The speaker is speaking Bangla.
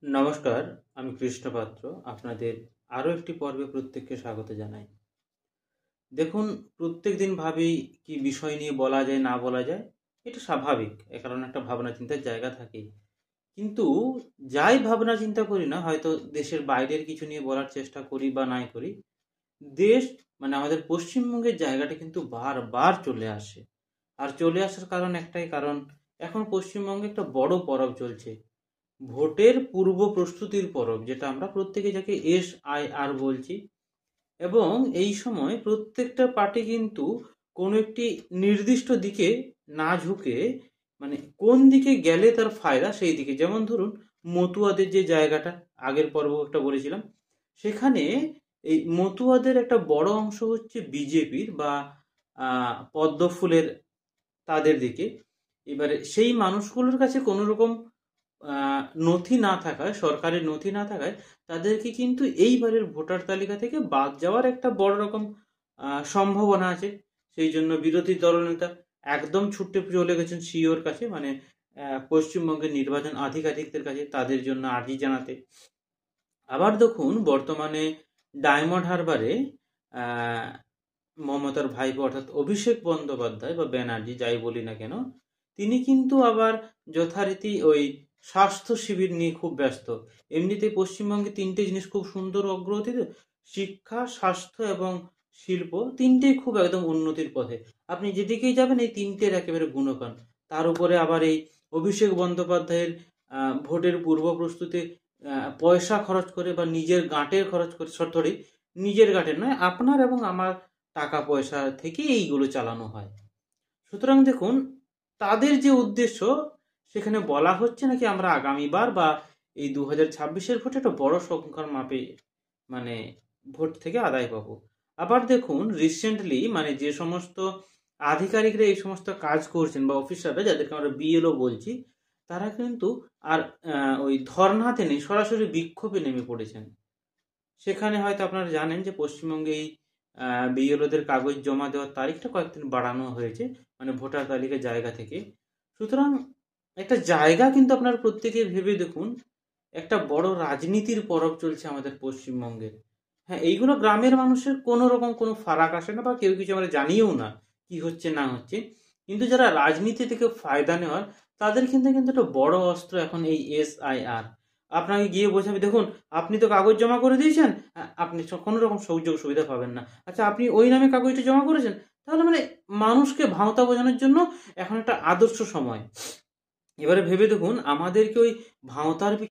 নমস্কার, আমি কৃষ্ণ পাত্র। আপনাদের আরও একটি পর্বে প্রত্যেককে স্বাগত জানাই। দেখুন, প্রত্যেকদিন ভাবি কি বিষয় নিয়ে বলা যায় না বলা যায়, এটা স্বাভাবিক। এ কারণে একটা ভাবনা চিন্তার জায়গা থাকেই। কিন্তু যাই ভাবনা চিন্তা করি না, হয়তো দেশের বাইরের কিছু নিয়ে বলার চেষ্টা করি বা নাই করি, দেশ মানে আমাদের পশ্চিমবঙ্গের জায়গাটা কিন্তু বারবার চলে আসে। আর চলে আসার কারণ একটাই কারণ, এখন পশ্চিমবঙ্গে একটা বড় পরব চলছে। ভোটের পূর্ব প্রস্তুতির পরব, যেটা আমরা প্রত্যেকে যাকে SIR বলছি। এবং এই সময় প্রত্যেকটা পার্টি কিন্তু কোনো একটি নির্দিষ্ট দিকে না ঝুঁকে, মানে কোন দিকে গেলে তার ফায়দা সেই দিকে। যেমন ধরুন, মতুয়াদের যে জায়গাটা আগের পর্ব একটা বলেছিলাম, সেখানে এই মতুয়াদের একটা বড় অংশ হচ্ছে বিজেপির বা পদ্মফুলের তাদের দিকে। এবারে সেই মানুষগুলোর কাছে কোনো রকম নথি না থাকায়, সরকারের নথি না থাকায়, তাদেরকে কিন্তু এইবারের ভোটার তালিকা থেকে বাদ যাওয়ার একটা বড় রকম সম্ভাবনা আছে। সেই জন্য বিরোধী দলনেতা একদম ছুটে চলে গেছেন সিইওর কাছে, মানে পশ্চিমবঙ্গের নির্বাচন আধিকারিকদের কাছে, তাদের জন্য আর্জি জানাতে। আবার দেখুন, বর্তমানে ডায়মন্ড হারবারে আহ, মমতার ভাইপো অর্থাৎ অভিষেক বন্দ্যোপাধ্যায় বা ব্যানার্জি যাই বলি না কেন, তিনি কিন্তু আবার যথারীতি ওই স্বাস্থ্য শিবির নিয়ে খুব ব্যস্ত। এমনিতে পশ্চিমবঙ্গে তিনটে জিনিস খুব সুন্দর অগ্রগতিতে: শিক্ষা, স্বাস্থ্য এবং শিল্প, তিনটেই খুব একদম উন্নতির পথে। আপনি যেদিকেই যাবেন এই তিনটের একেবারে গুণগান। তার উপরে আবার এই অভিষেক বন্দ্যোপাধ্যায়ের ভোটের পূর্ব প্রস্তুতি পয়সা খরচ করে বা নিজের গাঁটের খরচ করে, সরি, নিজের গাঁটের নয়, আপনার এবং আমার টাকা পয়সা থেকে এইগুলো চালানো হয়। সুতরাং দেখুন, তাদের যে উদ্দেশ্য, সেখানে বলা হচ্ছে নাকি আমরা আগামীবার বা এই 2026-এর ভোটে একটা বড় সংখ্যার মাপে মানে ভোট থেকে আদায় পাবো। আবার দেখুন, রিসেন্টলি মানে যে সমস্ত আধিকারিকরা এই সমস্ত কাজ করছেন বা অফিসাররা, যাদেরকে আমরা BLO বলছি, তারা কিন্তু আর ওই ধর্নাতে নেই, সরাসরি বিক্ষোভে নেমে পড়েছেন। সেখানে হয়তো আপনারা জানেন যে পশ্চিমবঙ্গে এই BLOদের কাগজ জমা দেওয়ার তারিখটা কয়েকদিন বাড়ানো হয়েছে, মানে ভোটার তালিকার জায়গা থেকে। সুতরাং একটা জায়গা কিন্তু আপনারা প্রত্যেকে ভেবে দেখুন, একটা বড় রাজনীতির পরব চলছে আমাদের পশ্চিমবঙ্গে। হ্যাঁ, এইগুলো গ্রামের মানুষের কোনো রকম কোনো ফারাক আসে না বা কেউ কিছু আমরা জানিও না কি হচ্ছে না হচ্ছে। কিন্তু যারা রাজনীতি থেকে ফায়দা নেওয়ার, তাদের কিন্তু কিন্তু একটা বড় অস্ত্র এখন এই SIR। আপনাকে গিয়ে বোঝাবে, দেখুন আপনি তো কাগজ জমা করে দিয়েছেন, আপনি কোনো রকম সুযোগ সুবিধা পাবেন না। আচ্ছা, আপনি ওই নামে কাগজটা জমা করেছেন। তাহলে মানে মানুষকে ভাঁওতা বোঝানোর জন্য এখন একটা আদর্শ সময়। এবারে ভেবে দেখুন, আমাদেরকে ওই ভাঁওতার